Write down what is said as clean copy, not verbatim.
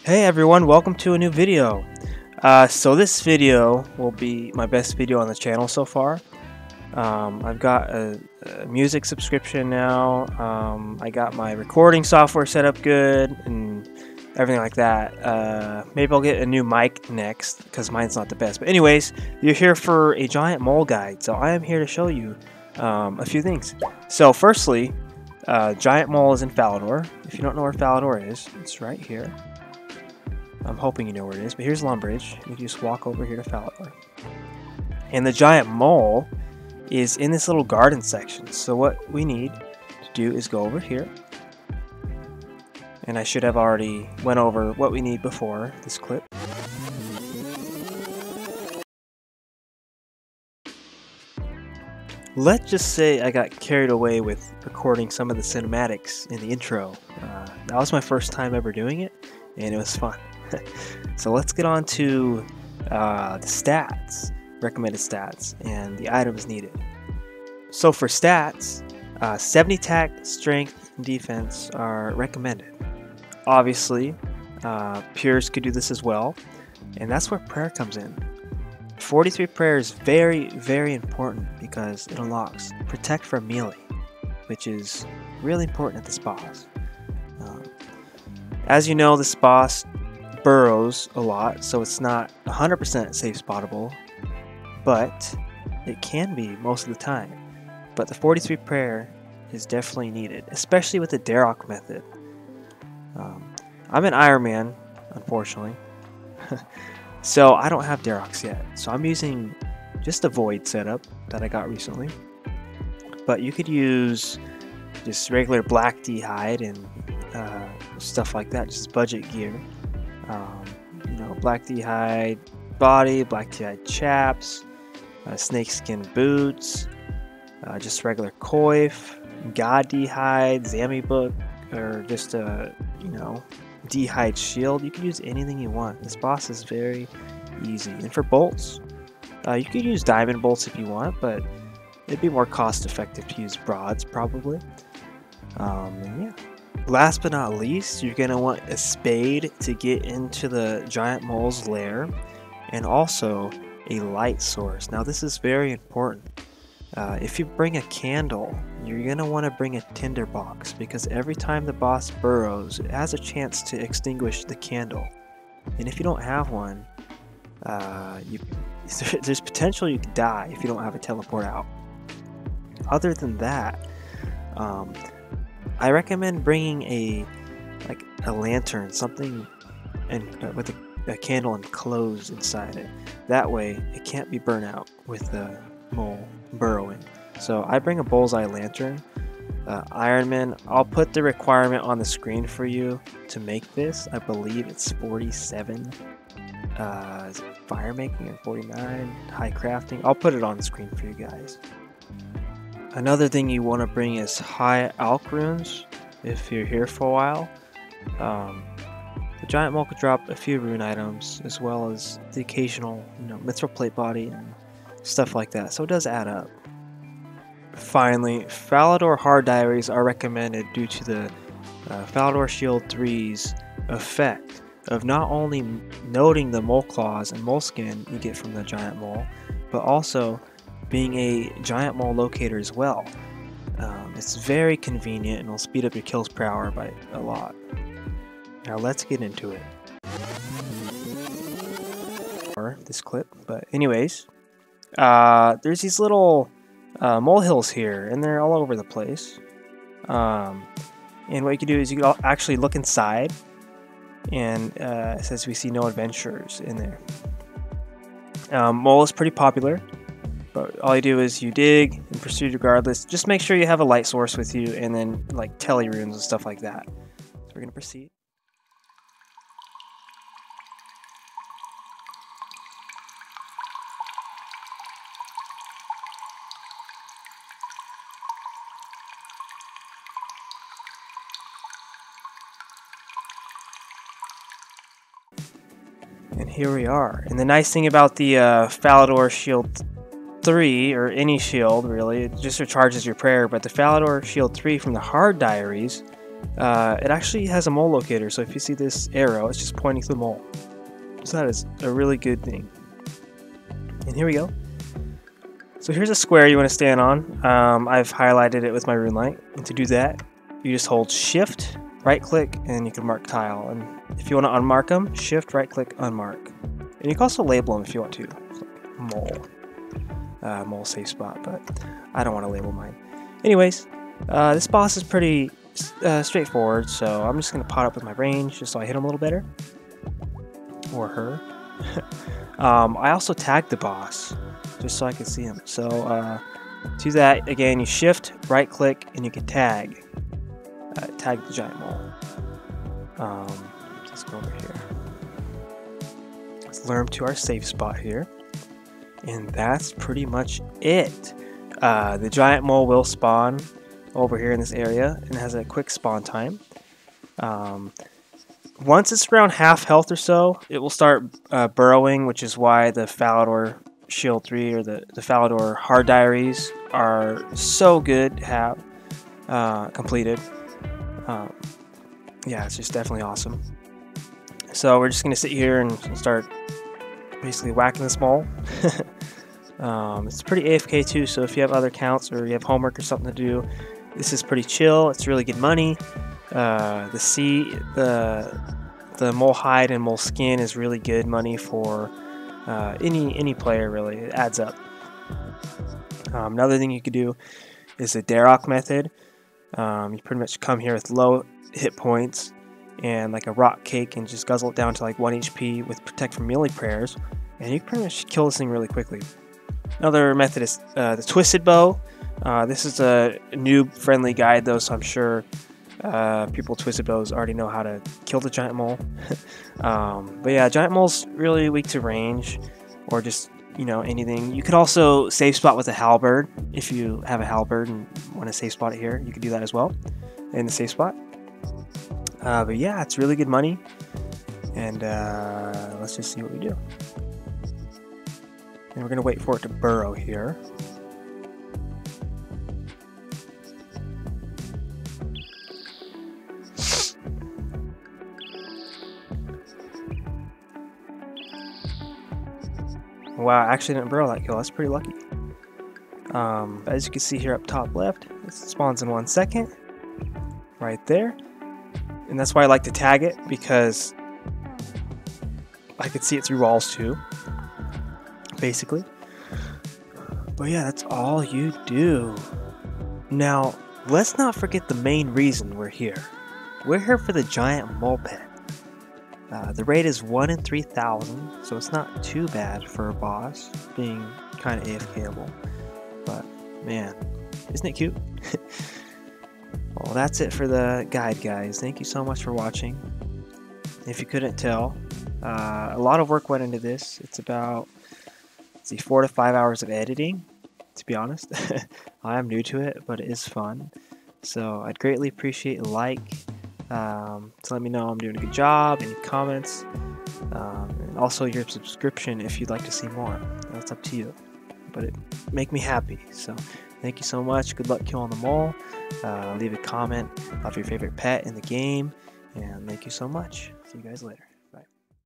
Hey everyone, welcome to a new video. So this video will be my best video on the channel so far. I've got a music subscription now. I got my recording software set up good and everything like that. Maybe I'll get a new mic next because mine's not the best. But anyways, you're here for a giant mole guide. So I am here to show you a few things. So firstly, giant mole is in Falador. If you don't know where Falador is, it's right here. I'm hoping you know where it is, but here's Lumbridge. You can just walk over here to Falador. And the giant mole is in this little garden section. So what we need to do is go over here. And I should have already went over what we need before this clip. Let's just say I got carried away with recording some of the cinematics in the intro. That was my first time ever doing it, and it was fun. So let's get on to the stats, recommended stats, and the items needed. So for stats, 70 attack, strength, and defense are recommended. Obviously, Pures could do this as well, and that's where prayer comes in. 43 prayer is very, very important because it unlocks protect from melee, which is really important at this boss. As you know, this boss burrows a lot, so it's not 100% safe spottable, but it can be most of the time. But the 43 prayer is definitely needed, especially with the Darok method. I'm an Iron Man, unfortunately, so I don't have Daroks yet. So I'm using just a Void setup that I got recently. But you could use just regular Black D hide and stuff like that, just budget gear. You know, Black D hide body, Black D hide chaps, snakeskin boots, just regular coif, God D hide, Zami book, or just a D hide shield. You can use anything you want. This boss is very easy. And for bolts, you could use diamond bolts if you want, but it'd be more cost effective to use broads probably. And yeah. Last but not least, you're going to want a spade to get into the giant mole's lair, and also a light source. Now this is very important. If you bring a candle, you're going to want to bring a tinder box, because every time the boss burrows, it has a chance to extinguish the candle. And if you don't have one, there's potential you could die if you don't have a teleport out. Other than that, I recommend bringing a lantern, something, and with a candle enclosed inside it. That way, it can't be burnt out with the mole burrowing. So I bring a bullseye lantern. Iron Man, I'll put the requirement on the screen for you to make this. I believe it's 47 fire making and 49 high crafting. I'll put it on the screen for you guys. Another thing you want to bring is high alch runes if you're here for a while. The giant mole could drop a few rune items as well as the occasional mithril plate body and stuff like that, so it does add up. Finally, Falador hard diaries are recommended due to the Falador Shield 3's effect of not only noting the mole claws and mole skin you get from the giant mole, but also being a giant mole locator as well. It's very convenient and will speed up your kills per hour by a lot. Now let's get into it. Or this clip, but anyways, there's these little molehills here, and they're all over the place. And what you can do is you can actually look inside, and it says we see no adventurers in there. Mole is pretty popular. But all you do is you dig and pursue regardless. Just make sure you have a light source with you, and then like telly runes and stuff like that. So we're gonna proceed. And here we are. And the nice thing about the Falador Shield 3, or any shield really, it just recharges your prayer, but the Falador Shield 3 from the hard diaries it actually has a mole locator, so if you see this arrow, it's just pointing to the mole. So that is a really good thing. And here we go. So here's a square you want to stand on. I've highlighted it with my rune light. And to do that, you just hold Shift, right click, and you can mark tile. And if you want to unmark them, Shift, right click, unmark. And you can also label them if you want to. Mole. Mole safe spot, but I don't want to label mine. Anyways, this boss is pretty straightforward, so I'm just going to pot up with my range just so I hit him a little better. Or her. I also tagged the boss just so I can see him. So to that, again, you Shift, right click, and you can tag. Tag the giant mole. Let's go over here. Let's lure him to our safe spot here. And that's pretty much it. The giant mole will spawn over here in this area and has a quick spawn time. Once it's around half health or so, it will start burrowing, which is why the Falador Shield 3 or the Falador Hard Diaries are so good to have completed. Yeah, it's just definitely awesome. So we're just going to sit here and start basically whacking this mole. It's pretty AFK too, so if you have other accounts or you have homework or something to do, this is pretty chill. It's really good money. The mole hide and mole skin is really good money for any player, really. It adds up. Another thing you could do is the Darok method. You pretty much come here with low hit points and like a rock cake and just guzzle it down to like 1 HP with Protect from Melee prayers, and you can pretty much kill this thing really quickly. Another method is the Twisted Bow. This is a noob friendly guide though, so I'm sure people with Twisted Bows already know how to kill the giant mole. But yeah, giant mole's really weak to range or just, you know, anything. You could also save spot with a halberd. If you have a halberd and want to save spot it here, you could do that as well in the safe spot. But yeah, it's really good money. And let's just see what we do. And we're going to wait for it to burrow here. Wow, I actually didn't burrow that kill. That's pretty lucky. As you can see here up top left, it spawns in 1 second. Right there. And that's why I like to tag it, because I could see it through walls too, basically. But yeah, that's all you do. Now, let's not forget the main reason we're here. We're here for the giant mole pet. The rate is 1 in 3,000, so it's not too bad for a boss, being kind of AFKable. But man, isn't it cute? Well, that's it for the guide, guys. Thank you so much for watching. If you couldn't tell, a lot of work went into this. It's about, let's see, 4 to 5 hours of editing, to be honest. I am new to it, but it is fun. So I'd greatly appreciate a like to let me know I'm doing a good job, any comments, and also your subscription if you'd like to see more. That's up to you, but it make me happy. So thank you so much. Good luck killing them all. Leave a comment of your favorite pet in the game, and thank you so much. See you guys later.